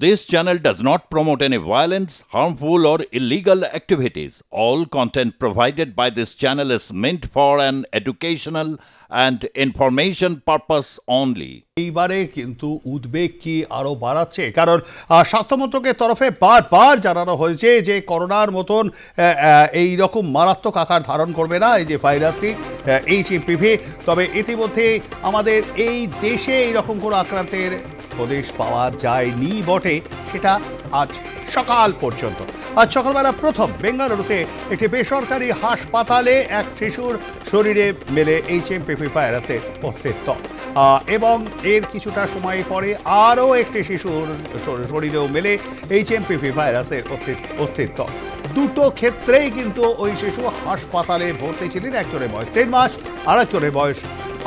This channel does not promote any violence, harmful, or illegal activities. All content provided by this channel is meant for an educational and information purpose only. এইবারে কিন্তু উদ্বেগ কি আরো বাড়াচ্ছে, কারণ স্বাস্থ্য মন্ত্রকের তরফে বারবার জানানো হয়েছে যে করোনার মতন এই রকম মারাত্মক আকার ধারণ করবে না এই যে ভাইরাসটি HMPV। তবে ইতিমধ্যে আমাদের এই দেশে এইরকম কোনো আক্রান্তের প্রদেশ পাওয়া যায়নি বটে, সেটা আজ সকাল পর্যন্ত। আজ সকালবেলা প্রথম বেঙ্গালুরুতে একটি বেসরকারি হাসপাতালে এক শিশুর শরীরে মেলে HMPV ভাইরাসের অস্তিত্ব, এবং এর কিছুটা সময় পরে আরও একটি শিশুর শরীরেও মেলে HMPV ভাইরাসের অস্তিত্ব। দুটো ক্ষেত্রেই কিন্তু ওই শিশু হাসপাতালে ভর্তি ছিলেন, একজনের বয়স 3 মাস আর একজনের বয়স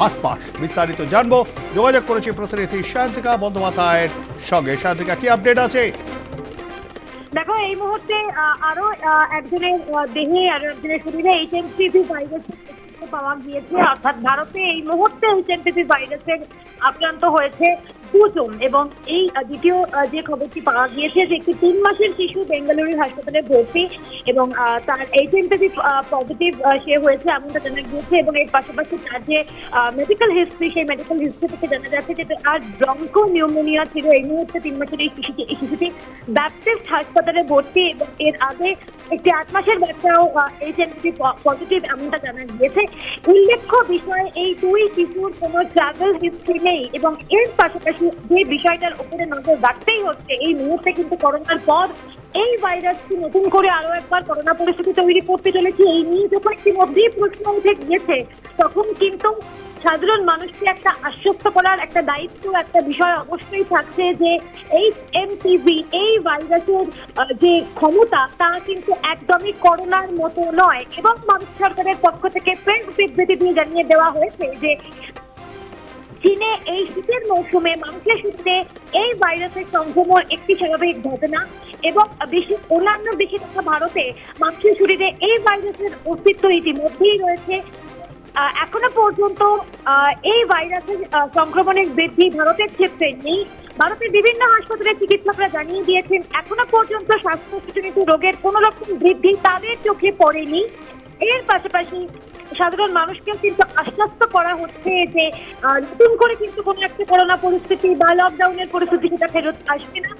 8 মাস। বিস্তারিত জানবো, যোগাযোগ করেছি প্রতিনিধি সায়ন্তিকা বন্দ্যোপাধ্যায়ের সঙ্গে। সায়ন্তিকা, কি আপডেট আছে? দেখো, এই মুহূর্তে আরো একজনের দেহে আর একজনের শরীরে HMPV ভাইরাসের পাওয়া গিয়েছে, অর্থাৎ ভারতে এই মুহূর্তে HMPV ভাইরাসের আক্রান্ত হয়েছে 2 জন। এবং এই দ্বিতীয় যে খবরটি পাওয়া গিয়েছে যে একটি 3 মাসের শিশু বেঙ্গালুরু হাসপাতালে ভর্তি এবং তার HMPV পজিটিভ সে হয়েছে এমনটা জানা গিয়েছে। এবং এর পাশাপাশি তার যে মেডিকেল হিস্ট্রি, সেই মেডিকেল হিস্ট্রি থেকে জানা যাচ্ছে যে আর ব্রঙ্কো নিউমোনিয়া ছিল। এই মুহূর্তে 3 মাসের এই শিশুটি ব্যাপটিস্ট হাসপাতালে ভর্তি এবং এর আগে একটি 8 মাসের বাচ্চাও HMPV পজিটিভ এমনটা জানা গিয়েছে। উল্লেখ্য বিষয়, এই 2 শিশুর কোনো ট্রাভেল হিস্ট্রি নেই এবং এর পাশাপাশি যে বিষয়টার উপরে নজর রাখতেই হচ্ছে, এই মুহূর্তে কিন্তু করোনার পর এই ভাইরাসটি নতুন করে আরো একবার করোনা পরিস্থিতি তৈরি করতে চলেছে। এই নিয়ে যখন ইতিমধ্যেই প্রশ্ন উঠে গিয়েছে, তখন কিন্তু সাধারণ মানুষকে একটা আশ্বস্ত করার একটা দায়িত্ব, একটা বিষয় অবশ্যই থাকছে যে HMPV এই ভাইরাসের যে ক্ষমতা তা কিন্তু একদমই করোনার মতো নয়। এবং ভারত সরকারের পক্ষ থেকে প্রেস বিবৃতি দিয়ে জানিয়ে দেওয়া হয়েছে যে চীনে এই শীতের মৌসুমে মানুষের শরীরে এই ভাইরাসের সংক্রমণ একটি স্বাভাবিক ঘটনা এবং অন্যান্য দেশে তথা ভারতে মানুষের শরীরে এই ভাইরাসের অস্তিত্ব ইতিমধ্যেই রয়েছে। এখনো পর্যন্ত এই ভাইরাসের সংক্রমণের বৃদ্ধি ভারতের ক্ষেত্রে নেই। ভারতের বিভিন্ন হাসপাতালে চিকিৎসকরা জানিয়ে দিয়েছেন এখনো পর্যন্ত শ্বাসকষ্টজনিত রোগের কোনো রকম বৃদ্ধি তাদের চোখে পড়েনি। এর পাশাপাশি সাধারণ মানুষকেও কিন্তু আশ্বস্ত করা হচ্ছে যে নতুন করে কিন্তু কোনো একটা করোনা পরিস্থিতি বা লকডাউনের পরিস্থিতি সেটা ফেরত আসবে না।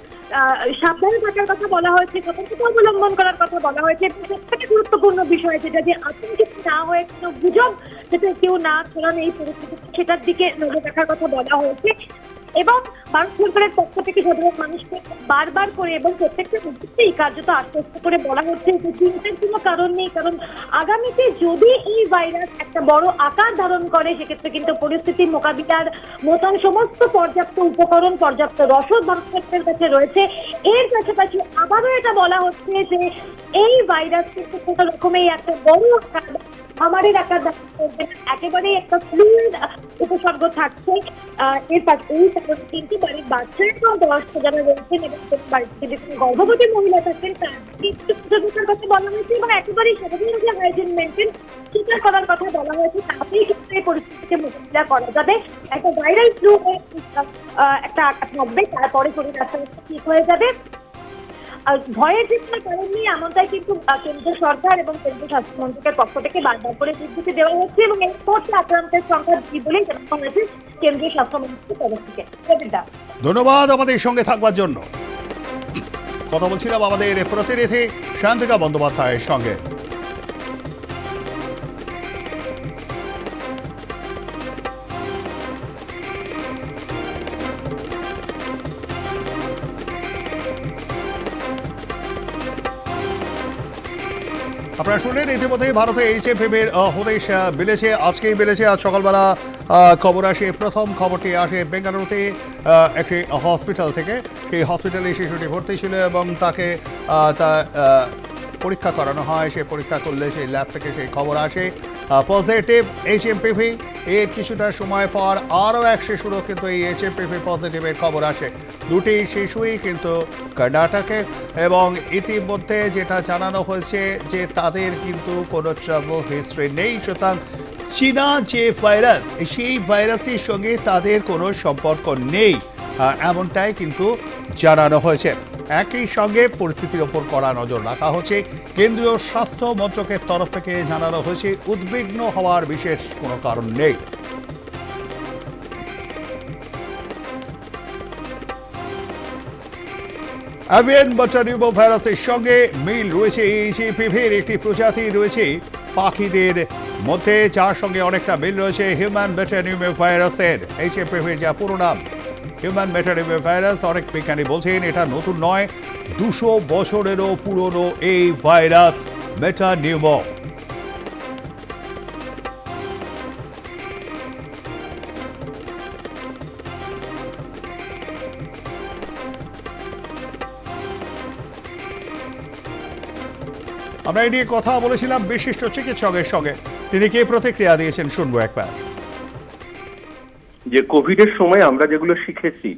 সাবধানে থাকার কথা বলা হয়েছে, সতর্কতা অবলম্বন করার কথা বলা হয়েছে। সবথেকে গুরুত্বপূর্ণ বিষয় যেটা যে আতঙ্কিত না হয়ে কোনো গুজব যেটা কেউ না ছড়ান এই পরিস্থিতি, সেটার দিকে নজর রাখার কথা বলা হয়েছে। এবং ভারত সরকারের পক্ষ থেকে সাধারণ মানুষকে বারবার করে এবং প্রত্যেকটা মুহূর্তেই কার্যত আশ্বস্ত করে বলা হচ্ছে যে চিন্তার কোনো কারণ নেই, কারণ আগামীতে যদি এই ভাইরাস একটা বড় আকার ধারণ করে সেক্ষেত্রে কিন্তু পরিস্থিতি মোকাবিলার মতন সমস্ত পর্যাপ্ত উপকরণ, পর্যাপ্ত রসদ ভারত সরকারের কাছে রয়েছে। এর পাশাপাশি আবারও এটা বলা হচ্ছে যে এই ভাইরাস কিন্তু কোনো রকমেই একটা বড় আকার আমাদের আকার ধারণ করবে না, একেবারেই একটা ফ্লুইড উপসর্গ থাকছে। এর কিন্তু বাড়ির বাচ্চা এবং বয়স্ক যারা রয়েছেন এবং বাড়িতে যদি গর্ভবতী মহিলা থাকেন তাদের কথা বলা হয়েছে এবং একেবারেই স্বাভাবিক যে হাইজিন মেনটেন সেটা করার কথা বলা হয়েছে। তাতেই কিন্তু এই পরিস্থিতিকে মোকাবিলা করা যাবে। একটা ভাইরাল ফ্লু একটা আঘাত থাকবে, তারপরে শরীর আস্তে আস্তে ঠিক হয়ে যাবে। ভয়ের যে কোনো কারণ নেই এমনটাই কিন্তু কেন্দ্র সরকার এবং কেন্দ্রীয় স্বাস্থ্য মন্ত্রকের পক্ষ থেকে বারবার করে বিবৃতি দেওয়া হচ্ছে এবং এই মুহূর্তে আক্রান্তের সংখ্যা বৃদ্ধি বলেই জানানো হয়েছে কেন্দ্রীয় স্বাস্থ্য মন্ত্রকের তরফ থেকে। ধন্যবাদ আমাদের সঙ্গে থাকবার জন্য। কথা বলছিলাম আমাদের প্রতিনিধি সায়ন্তিকা বন্দ্যোপাধ্যায়ের সঙ্গে। আপনারা শুনলেন ইতিমধ্যেই ভারতে HMPV-র হদিশ মিলেছে, আজকেই মিলেছে। আজ সকালবেলা খবর আসে, প্রথম খবরটি আসে বেঙ্গালুরুতে একটি হসপিটাল থেকে। সেই হসপিটালে শিশুটি ভর্তি ছিল এবং তাকে পরীক্ষা করানো হয়। সে পরীক্ষা করলে সেই ল্যাব থেকে সেই খবর আসে পজিটিভ HMPV। এর কিছুটা সময় পর আরও এক শিশুরও কিন্তু এই HMPV পজিটিভের খবর আসে। দুটি শিশুই কিন্তু কর্ণাটকে এবং ইতিমধ্যে যেটা জানানো হয়েছে যে তাদের কিন্তু কোনো ট্রাভেল হিস্ট্রি নেই। সুতরাং চীনা যে ভাইরাস, সেই ভাইরাসের সঙ্গে তাদের কোনো সম্পর্ক নেই। এমনটাই কিন্তু জানানো হয়েছে। একই সঙ্গে পরিস্থিতির ওপর কড়া নজর রাখা হচ্ছে। কেন্দ্রীয় স্বাস্থ্য মন্ত্রকের তরফ থেকে জানানো হয়েছে উদ্বিগ্ন হওয়ার বিশেষ কোনো কারণ নেই। অ্যাভিয়ান বাটারিউবো ভাইরাসের সঙ্গে মিল রয়েছে এইচএপিভির একটি প্রজাতি রয়েছে পাখিদের মধ্যে, যার সঙ্গে অনেকটা মিল রয়েছে হিউম্যান মেটানিউমো ভাইরাসের। এইচএপিভির যা পুরো নাম হিউম্যান মেটানিউমো ভাইরাস। অনেক বিজ্ঞানী বলছেন এটা নতুন নয়, 200 বছরেরও পুরনো এই ভাইরাস মেটানিউমো। আমরা এই নিয়ে কথা বলেছিলাম বিশিষ্ট চিকিৎসকের সঙ্গে, তিনি কি প্রতিক্রিয়া দিয়েছেন শুনবো একবার। যে কোভিডের সময় আমরা যেগুলো শিখেছি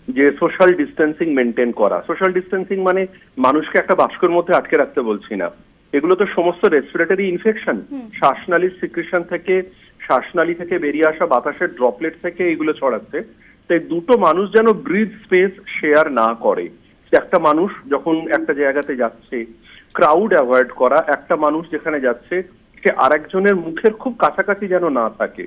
যে সোশ্যাল ডিস্টেন্সিং মেনটেন করা, সোশ্যাল ডিস্টেন্সিং মানে মানুষকে একটা বাস্কের মধ্যে আটকে রাখতে বলছি না, এগুলো তো সমস্ত রেসপিরেটরি ইনফেকশন, শ্বাসনালীর সিক্রেশন থেকে, শ্বাসনালী থেকে বেরিয়ে আসা বাতাসের ড্রপলেট থেকে এগুলো ছড়াচ্ছে। তাই দুটো মানুষ যেন ব্রিথ স্পেস শেয়ার না করে। একটা মানুষ যখন একটা জায়গাতে যাচ্ছে, ক্রাউড অ্যাভয়েড করা, একটা মানুষ যেখানে যাচ্ছে সে আরেকজনের মুখের খুব কাছাকাছি যেন না থাকে,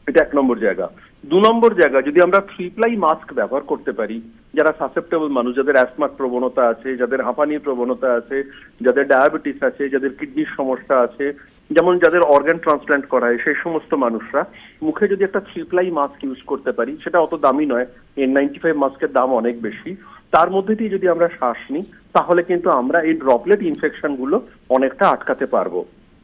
এটা 1 নম্বর জায়গা। 2 নম্বর জায়গা, যদি আমরা 3 ply মাস্ক ব্যবহার করতে পারি, যারা সাসেপ্টেবল মানুষ, যাদের অ্যাসমার প্রবণতা আছে, যাদের হাঁপানির প্রবণতা আছে, যাদের ডায়াবেটিস আছে, যাদের কিডনির সমস্যা আছে, যেমন যাদের অর্গান ট্রান্সপ্ল্যান্ট করা হয়, সেই সমস্ত মানুষরা মুখে যদি একটা 3 ply মাস্ক ইউজ করতে পারি, সেটা অত দামি নয়, N95 মাস্কের দাম অনেক বেশি, তার মধ্যে দিয়ে যদি আমরা শ্বাস নিই তাহলে কিন্তু আমরা এই ড্রপলেট ইনফেকশন গুলো অনেকটা আটকাতে পারবো।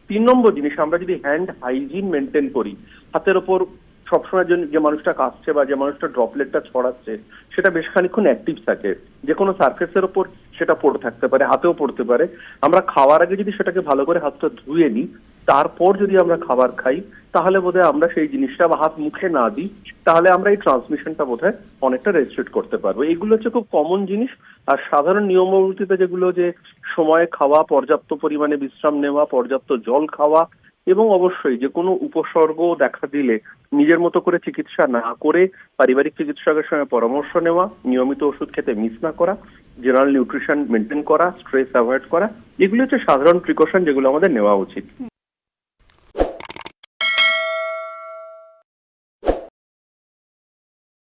3 নম্বর জিনিস, আমরা যদি হ্যান্ড হাইজিন মেনটেন করি, হাতের ওপর সবসময় যে মানুষটা কাশছে বা যে মানুষটা ড্রপলেটটা ছড়াচ্ছে সেটা বেশ খানিক্ষণ অ্যাক্টিভ থাকে, যে কোনো সারফেসের ওপর সেটা পড়ে থাকতে পারে, হাতেও পড়তে পারে। আমরা খাওয়ার আগে যদি সেটাকে ভালো করে হাতটা ধুয়ে নিই, তারপর যদি আমরা খাবার খাই, তাহলে বোধহয় আমরা সেই জিনিসটা বা হাত মুখে না দিই, তাহলে আমরা এই ট্রান্সমিশনটা বোধহয় অনেকটা রেস্ট্রিক্ট করতে পারবো। এগুলো হচ্ছে খুব কমন জিনিস। আর সাধারণ নিয়মাবলীতে যেগুলো, যে সময়ে খাওয়া, পর্যাপ্ত পরিমাণে বিশ্রাম নেওয়া, পর্যাপ্ত জল খাওয়া, এবং অবশ্যই যে কোনো উপসর্গ দেখা দিলে নিজের মতো করে চিকিৎসা না করে পারিবারিক চিকিৎসকের সঙ্গে পরামর্শ নেওয়া, নিয়মিত ওষুধ খেতে মিস না করা, জেনারেল নিউট্রিশন মেনটেন করা, স্ট্রেস অ্যাভয়েড করা, এগুলো হচ্ছে সাধারণ প্রিকশন যেগুলো আমাদের নেওয়া উচিত।